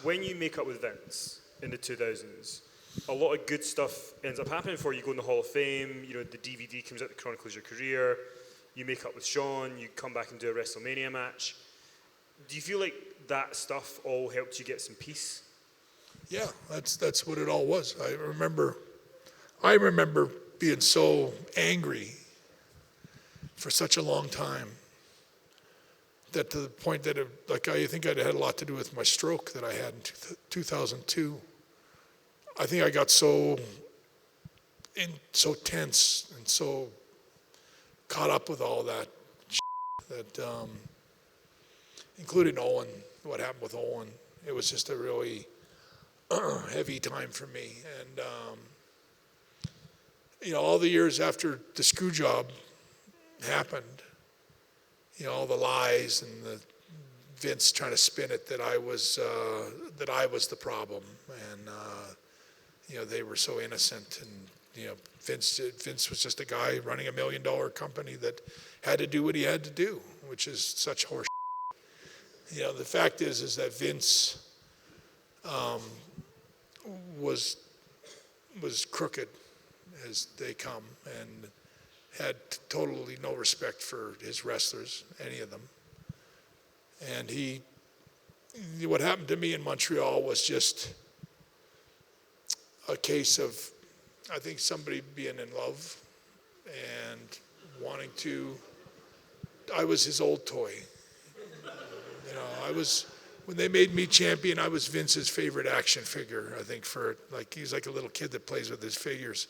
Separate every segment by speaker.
Speaker 1: when you make up with Vince in the 2000s, a lot of good stuff ends up happening for you. You go in the Hall of Fame, you know, the DVD comes out that chronicles your career, you make up with Shawn, you come back and do a WrestleMania match. Do you feel like that stuff all helped you get some peace?
Speaker 2: Yeah, that's what it all was. I remember being so angry for such a long time that to the point that I think it had a lot to do with my stroke that I had in 2002. I think I got so tense and so caught up with all that that including Owen, what happened with Owen. It was just a really heavy time for me. And you know, all the years after the screw job happened, you know, all the lies and the Vince trying to spin it that I was the problem, and you know, they were so innocent, and you know, Vince was just a guy running $1 million company that had to do what he had to do, which is such horse. You know, the fact is that Vince was crooked as they come, and had totally no respect for his wrestlers, any of them. And what happened to me in Montreal was just a case of, I think, somebody being in love and wanting to, I was his old toy. You know, when they made me champion, I was Vince's favorite action figure, I think, he's like a little kid that plays with his figures.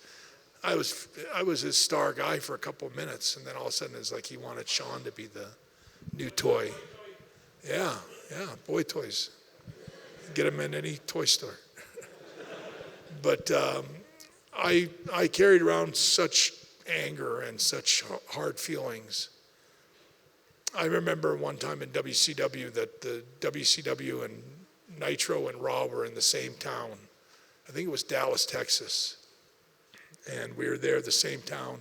Speaker 2: I was his star guy for a couple of minutes, and then all of a sudden it's like he wanted Shawn to be the new toy. Yeah, boy toys. Get them in any toy store. But I carried around such anger and such hard feelings. I remember one time in WCW that the WCW and Nitro and Raw were in the same town. I think it was Dallas, Texas. And we were there at the same town.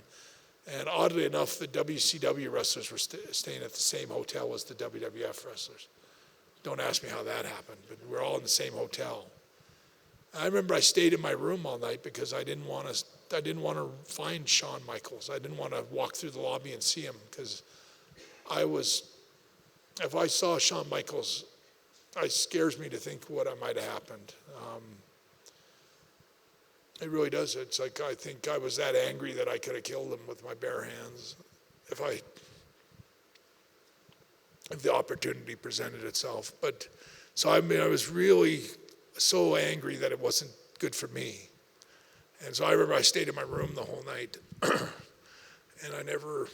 Speaker 2: And oddly enough, the WCW wrestlers were staying at the same hotel as the WWF wrestlers. Don't ask me how that happened, but we're all in the same hotel. I remember I stayed in my room all night because I didn't want to find Shawn Michaels. I didn't want to walk through the lobby and see him, because if I saw Shawn Michaels, it scares me to think what might have happened. It really does. It's like, I think I was that angry that I could have killed him with my bare hands if the opportunity presented itself. But so I was really so angry that it wasn't good for me. And so I remember I stayed in my room the whole night. And I never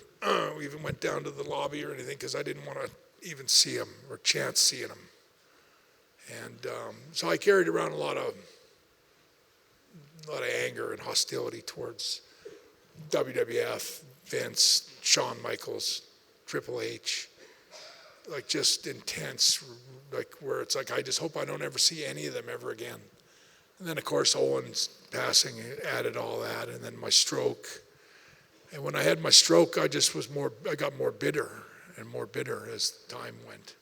Speaker 2: even went down to the lobby or anything, because I didn't want to even see him or chance seeing him. And so I carried around a lot of anger and hostility towards WWF, Vince, Shawn Michaels, Triple H, like just intense, like where it's like, I just hope I don't ever see any of them ever again. And then of course Owens passing added all that, and then my stroke. And when I had my stroke, I got more bitter and more bitter as time went.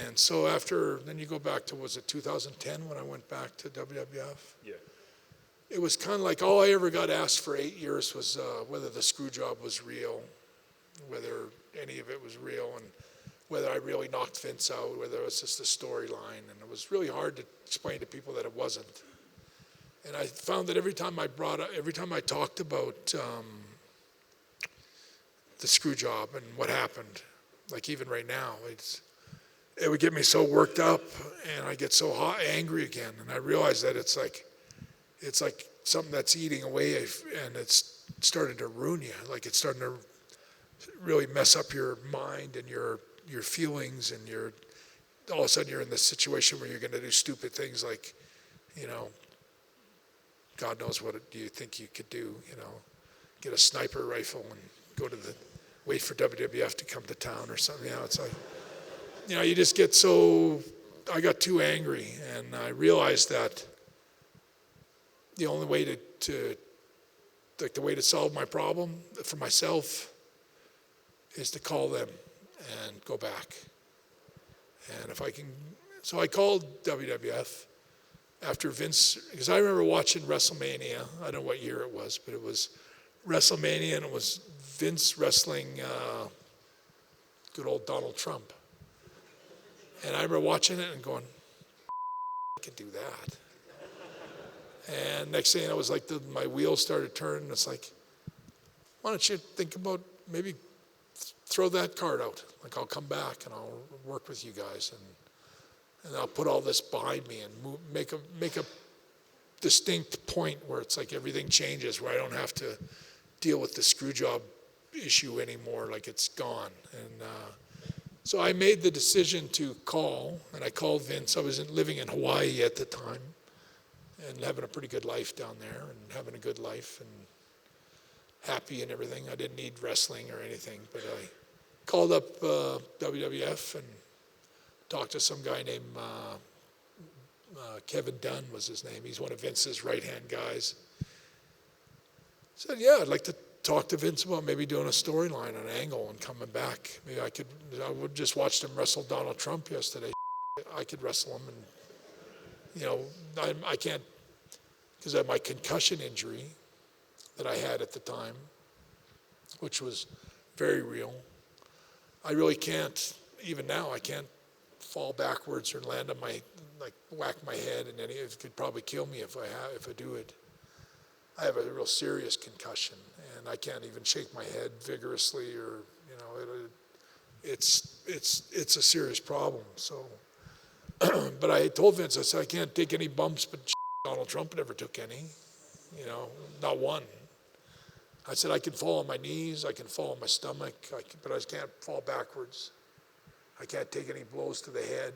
Speaker 2: And so then you go back to, was it 2010 when I went back to WWF?
Speaker 1: Yeah.
Speaker 2: It was kind of like all I ever got asked for 8 years was whether the screw job was real, whether any of it was real, and whether I really knocked Vince out, whether it was just a storyline. And it was really hard to explain to people that it wasn't. And I found that every time I talked about the screw job and what happened, like even right now, it would get me so worked up, and I get so angry again. And I realize that it's like something that's eating away, and it's starting to ruin you. Like it's starting to really mess up your mind and your feelings, and all of a sudden you're in this situation where you're going to do stupid things like, you know, God knows what do you think you could do, you know, get a sniper rifle and wait for WWF to come to town or something. You know, it's like, you know, you just get I got too angry, and I realized that the only way the way to solve my problem for myself is to call them and go back. And if I can So I called WWF after Vince, because I remember watching WrestleMania. I don't know what year it was, but it was WrestleMania, and it was Vince wrestling good old Donald Trump. And I remember watching it and going, I could do that. And next thing I was like, my wheels started turning. It's like, why don't you think about maybe throw that card out? Like, I'll come back and I'll work with you guys, and I'll put all this behind me and make a distinct point where it's like everything changes, where I don't have to deal with the screw job issue anymore. Like, it's gone. And so I made the decision to call, and I called Vince. I was living in Hawaii at the time, and having a pretty good life down there, and having a good life, and happy and everything. I didn't need wrestling or anything, but I called up WWF and talked to some guy named Kevin Dunn was his name. He's one of Vince's right-hand guys. Said, yeah, I'd like to talk to Vince about maybe doing a storyline, an angle, and coming back. Maybe I would just watched him wrestle Donald Trump yesterday. I could wrestle him, and I can't, because of my concussion injury that I had at the time, which was very real. I really can't, even now, I can't fall backwards or land on whack my head, and it could probably kill me if I do it. I have a real serious concussion, and I can't even shake my head vigorously, or it's a serious problem. So, but I told Vince, I said, I can't take any bumps, but Donald Trump never took any, not one. I said, I can fall on my knees, I can fall on my stomach, but I can't fall backwards. I can't take any blows to the head,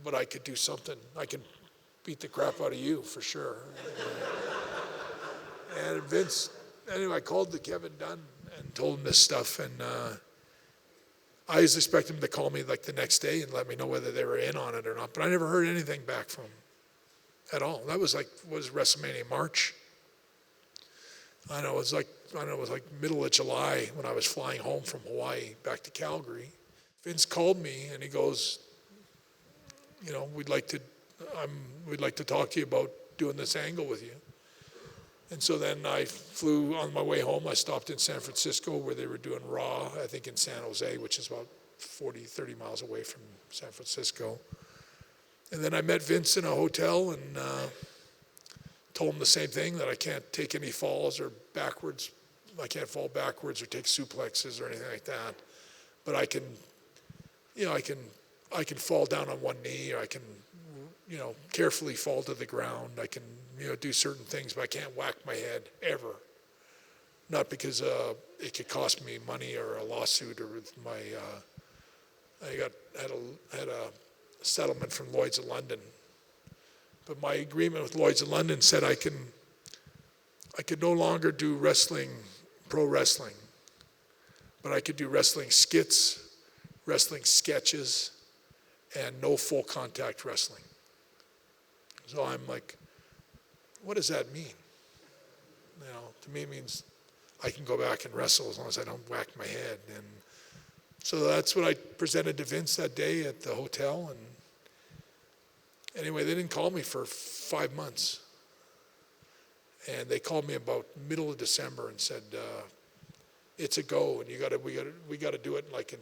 Speaker 2: but I could do something. I can beat the crap out of you for sure. And Vince, anyway, I called to Kevin Dunn and told him this stuff, and I was expecting him to call me like the next day and let me know whether they were in on it or not, but I never heard anything back from him at all. That was WrestleMania March. I know it was like middle of July when I was flying home from Hawaii back to Calgary. Vince called me and he goes, we'd like to talk to you about doing this angle with you. And so then I flew on my way home. I stopped in San Francisco where they were doing Raw, I think in San Jose, which is about 30 miles away from San Francisco. And then I met Vince in a hotel and told him the same thing, that I can't take any falls or backwards. I can't fall backwards or take suplexes or anything like that. But I can fall down on one knee, or I can, carefully fall to the ground. I can, do certain things, but I can't whack my head ever. Not because it could cost me money or a lawsuit, or I had a settlement from Lloyd's of London. But my agreement with Lloyd's of London said I could no longer do pro wrestling, but I could do wrestling skits, wrestling sketches, and no full contact wrestling. So I'm like, what does that mean? To me it means I can go back and wrestle as long as I don't whack my head. And so that's what I presented to Vince that day at the hotel. And anyway, they didn't call me for 5 months. And they called me about middle of December and said, it's a go, and we got to do it like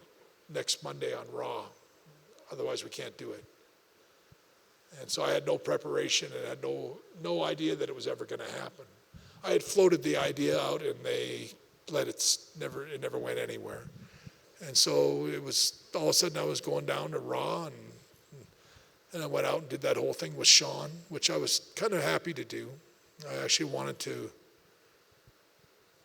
Speaker 2: next Monday on Raw. Otherwise we can't do it. And so I had no preparation and had no idea that it was ever going to happen. I had floated the idea out, and they it never went anywhere. And so it was, all of a sudden I was going down to Raw, and I went out and did that whole thing with Shawn, which I was kind of happy to do. I actually wanted to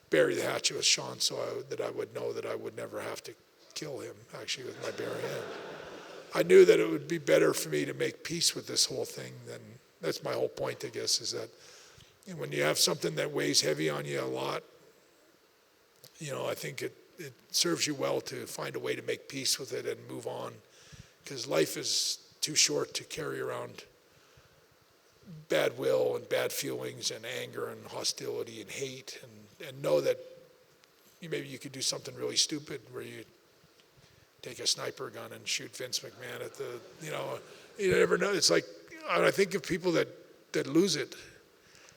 Speaker 2: bury the hatchet with Shawn so that I would know that I would never have to kill him, actually, with my bare hand. I knew that it would be better for me to make peace with this whole thing. That's my whole point, I guess, is that when you have something that weighs heavy on you a lot, I think it serves you well to find a way to make peace with it and move on, because life is too short to carry around bad will and bad feelings and anger and hostility and hate, and know that maybe you could do something really stupid where you take a sniper gun and shoot Vince McMahon at the, you never know. It's like, I think of people that lose it.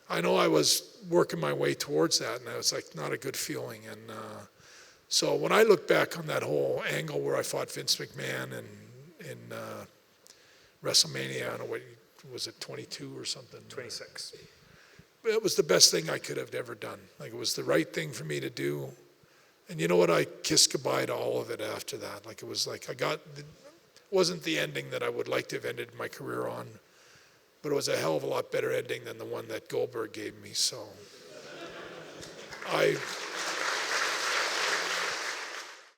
Speaker 2: I know I was working my way towards that, and it was like not a good feeling. And so when I look back on that whole angle where I fought Vince McMahon in WrestleMania, I don't know, what was it, 22 or something?
Speaker 1: 26.
Speaker 2: It was the best thing I could have ever done. Like, it was the right thing for me to do. And you know what? I kissed goodbye to all of it after that. Like, it was like wasn't the ending that I would like to have ended my career on, but it was a hell of a lot better ending than the one that Goldberg gave me. So I